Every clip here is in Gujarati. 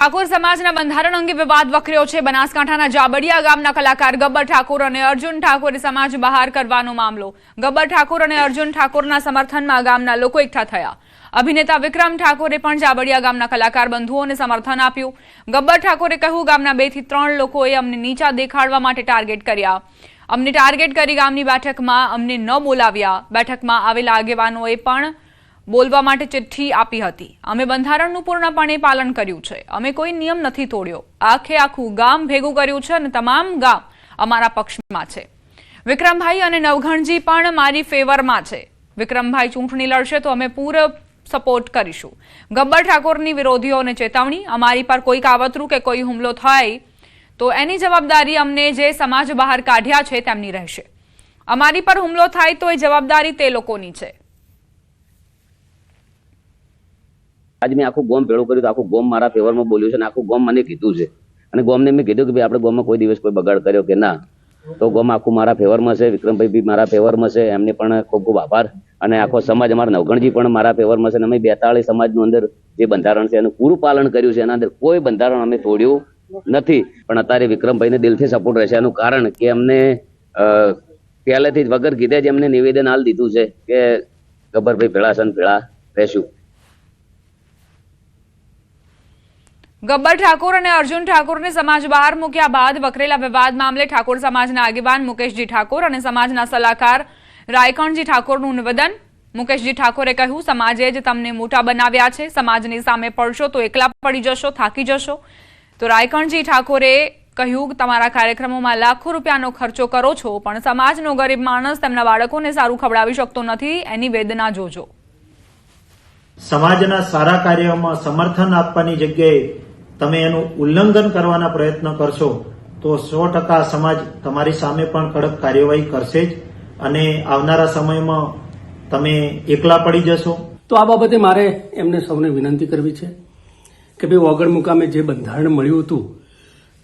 ઠાકોર સમાજના બંધારણ અંગે વિવાદ વકર્યો છે। બનાસકાંઠાના જાબડિયા ગામના કલાકાર ગબ્બર ઠાકોર અને અર્જુન ઠાકોરે સમાજ બહાર કરવાનો મામલો। ગબ્બર ઠાકોર અને અર્જુન ઠાકોરના સમર્થનમાં ગામના લોકો એકઠા થયા। અભિનેતા વિક્રમ ઠાકોરે પણ જાબડિયા ગામના કલાકાર બંધુઓને સમર્થન આપ્યું। ગબ્બર ઠાકોરે કહ્યું, ગામના 2 થી 3 લોકોએ અમને નીચા દેખાડવા માટે ટાર્ગેટ કર્યા। અમને ટાર્ગેટ કરી ગામની બેઠકમાં અમને ન બોલાવ્યા। બેઠકમાં આવેલા આગેવાનોએ પણ બોલવા માટે ચિઠ્ઠી આપી હતી। અમે બંધારણનું પૂર્ણપણે પાલન કર્યું છે। અમે કોઈ નિયમ નથી તોડ્યો। આખે આખું ગામ ભેગું કર્યું છે અને તમામ ગામ અમારા પક્ષમાં છે। વિક્રમભાઈ અને નવઘણજી પણ મારી ફેવરમાં છે। વિક્રમભાઈ ચૂંટણી લડશે તો અમે પૂરો સપોર્ટ કરીશું। ગબ્બર ઠાકોરની વિરોધીઓને ચેતવણી, અમારી પર કોઈ કાવતરું કે કોઈ હુમલો થાય તો એની જવાબદારી અમને જે સમાજ બહાર કાઢ્યા છે તેમની રહેશે। અમારી પર હુમલો થાય તો એ જવાબદારી તે લોકોની છે। आज मैं आखू गोम भेड़ो कर्યું, आखू गोम मारा फेवर में बोल्યું છે અને આખું ગોમ મને કીધું છે અને ગોમને મેં કીધું કે ભાઈ આપણે ગોમમાં કોઈ દિવસ કોઈ બગાડ કર્યો કે ના, તો ગોમ આખું મારા ફેવરમાં છે। વિક્રમભાઈ બી મારા ફેવરમાં છે, એમને પણ ખૂબ ખૂબ આભાર। અને આખો સમાજ અમારા નવગણજી પણ મારા ફેવરમાં છે અને અમે 42 સમાજનું અંદર જે બંધારણ છે એનું પૂરું પાલન કર્યું છે। એના અંદર કોઈ બંધારણ અમે તોડ્યું નથી, પણ અત્યારે વિક્રમભાઈને દિલથી સપોર્ટ રહેશે। એનું કારણ કે અમને પહેલેથી જ વગર કીધે જ એમને નિવેદન આલ દીધું છે કે ગબ્બરભાઈ ભેળા છે ને ભેળા રહેશું। ગબ્બર ઠાકોર અને અર્જુન ઠાકોરને સમાજ બહાર મૂક્યા બાદ વકરેલા વિવાદ મામલે ઠાકોર સમાજના આગેવાન મુકેશજી ઠાકોર અને સમાજના સલાહકાર રાયકણજી ઠાકોરનું નિવેદન। મુકેશજી ઠાકોરે કહ્યું, સમાજે જ તમને મોટા બનાવ્યા છે। સમાજની સામે પડશો તો એકલા પડી જશો, થાકી જશો। તો રાયકણજી ઠાકોરે કહ્યું, તમારા કાર્યક્રમોમાં લાખો રૂપિયાનો ખર્ચો કરો છો, પણ સમાજનો ગરીબ માણસ તેમના બાળકોને સારું ખવડાવી શકતો નથી, એની વેદના જોજો। સમાજના સારા કાર્યોમાં સમર્થન આપવાની જગ્યાએ તમે એનું ઉલ્લંઘન કરવાના પ્રયત્ન કરશો તો 100% સમાજ તમારી સામે પણ કડક કાર્યવાહી કરશે જ અને આવનારા સમયમાં તમે એકલા પડી જશો। તો આ બાબતે મારે એમને સૌને વિનંતી કરવી છે કે ભાઈ વગર મુકામે જે બંધારણ મળ્યું હતું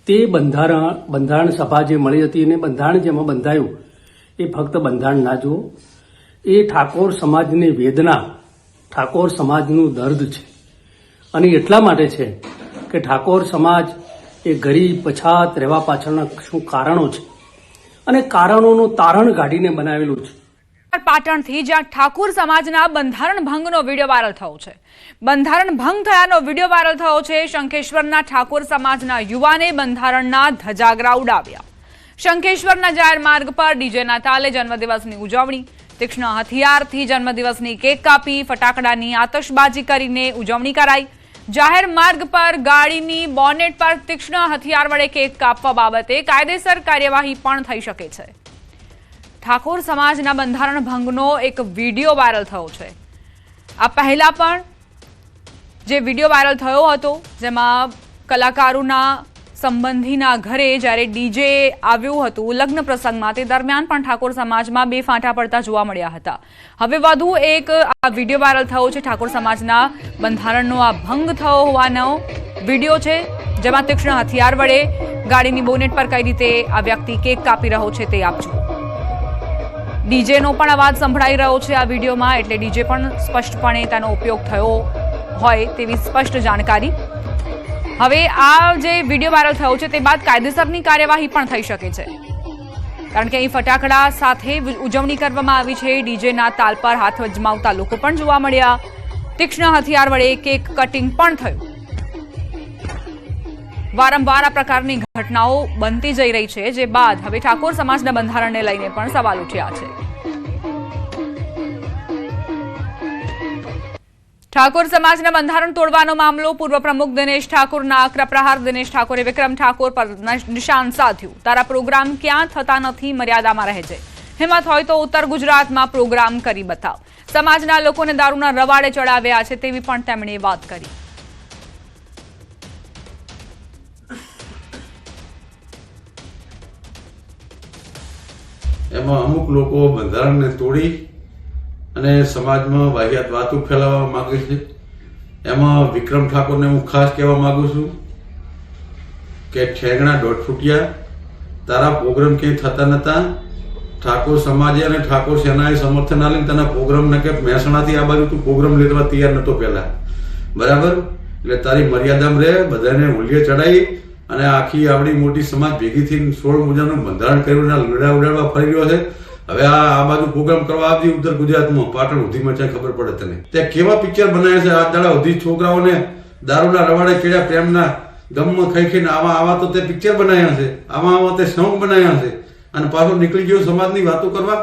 તે બંધારણ સભા જે મળી હતી અને બંધારણ જેમાં બંધાયું એ ફક્ત બંધારણ ના જુઓ, એ ઠાકોર સમાજની વેદના, ઠાકોર સમાજનું દર્દ છે। અને એટલા માટે છે કે ઠાકોર સમાજ એ ગરીબ પછાત રહેવા પાછળના શું કારણો છે અને કારણોનું તારણ કાઢીને બનાવેલું છે। પાટણથી જ્યાં ઠાકોર સમાજના બંધારણ ભંગનો વિડીયો વાયરલ થયો છે। બંધારણ ભંગ થયાનો વિડીયો વાયરલ થયો છે। શંખેશ્વરના ઠાકોર સમાજના યુવાને બંધારણના ધજાગરા ઉડાવ્યા। શંખેશ્વરના જાહેર માર્ગ પર ડીજેના તાલે જન્મદિવસની ઉજવણી। તીક્ષ્ણ હથિયારથી જન્મદિવસની કેક કાપી ફટાકડાની આતશબાજી કરીને ઉજવણી કરાઈ। જાહેર માર્ગ પર ગાડીની બોનેટ પર તીક્ષ્ણ હથિયાર વડે કેક કાપવા બાબતે કાયદેસર કાર્યવાહી પણ થઈ શકે છે। ઠાકોર સમાજના બંધારણ ભંગનો એક વિડીયો વાયરલ થયો છે। આ પહેલા પણ જે વિડીયો વાયરલ થયો હતો જેમાં કલાકારોના સંબંધીના ઘરે જ્યારે ડીજે આવ્યું હતું લગ્ન પ્રસંગમાં, તે દરમિયાન પણ ઠાકોર સમાજમાં 2 ફાંટા પડતા જોવા મળ્યા હતા। હવે વધુ એક આ વિડીયો વાયરલ થયો છે। ઠાકોર સમાજના બંધારણનો આ ભંગ થયો હોવાનો વિડીયો છે, જેમાં તીક્ષ્ણ હથિયાર વડે ગાડીની બોનેટ પર કઈ રીતે આ વ્યક્તિ કેક કાપી રહ્યો છે તે આપ જુઓ। ડીજેનો પણ અવાજ સંભળાઈ રહ્યો છે આ વિડીયોમાં, એટલે ડીજે પણ સ્પષ્ટપણે તેનો ઉપયોગ થયો હોય તેવી સ્પષ્ટ જાણકારી। હવે આ જે વિડીયો વાયરલ થયો છે તે બાદ કાયદેસરની કાર્યવાહી પણ થઈ શકે છે, કારણ કે અહીં ફટાકડા સાથે ઉજવણી કરવામાં આવી છે। ડીજેના તાલ પર હાથ અજમાવતા લોકો પણ જોવા મળ્યા। તીક્ષ્ણ હથિયાર વડે કેક કટિંગ પણ થયું। વારંવાર આ પ્રકારની ઘટનાઓ બનતી જઈ રહી છે, જે બાદ હવે ઠાકોર સમાજના બંધારણને લઈને પણ સવાલ ઉઠ્યા છે। ઠાકોર સમાજના બંધારણ તોડવાનો મામલો। પૂર્વ પ્રમુખ દિનેશ ઠાકોરના આકરા પ્રહાર। દિનેશ ઠાકોરે વિક્રમ ઠાકોર પર નિશાન સાધ્યું। તારા પ્રોગ્રામ ક્યાં થતા નથી, મર્યાદામાં રહેજે। હિંમત હોય તો ઉત્તર ગુજરાતમાં પ્રોગ્રામ કરી બતાવ। સમાજના લોકોને દારૂના રવાડે ચડાવ્યા છે તેવી પણ તેમણે વાત કરી। એમાં અમુક લોકો બંધારણને તોડી અને સમાજમાં વાહિયાત વાતો ફેલાવવા માંગે છે। એમાં વિક્રમ ઠાકોરને હું ખાસ કહેવા માંગુ છું કે ઠેંગણા 1.5 ફૂટિયા, તારા પ્રોગ્રામ ક્યાંય થતા નતા। ઠાકોર સમાજે અને ઠાકોર સેનાએ સમર્થન આલીને તને પ્રોગ્રામ ન કે મહેસાણાથી આ બાજુ તું પ્રોગ્રામ લેવા તૈયાર નતો પહેલા, બરાબર? એટલે તારી મર્યાદામાં રહે, બધાને હુલિયે ચડાવી અને આખી આપણી મોટી સમાજ ભેગી થઈને 16 મુજબનું બંધારણ કર્યું ને લડા ઉડાડવા ફરી રહ્યો છે. હવે આ બાજુ પ્રોગ્રામ કરવા આવતી ઉત્તર ગુજરાતમાં પાટણ સુધીમાં છે, ખબર પડે તને ત્યાં કેવા પિક્ચર બનાવ્યા છે. આ દાડા સુધી છોકરાઓને દારૂના રવાડે ચડ્યા, પ્રેમના ગમમાં ખાઈ ખાઈને આવા તો તે પિક્ચર બનાવ્યા છે, આવા તે સોંગ બનાવ્યા છે અને પાછો નીકળી ગયો સમાજની વાતો કરવા.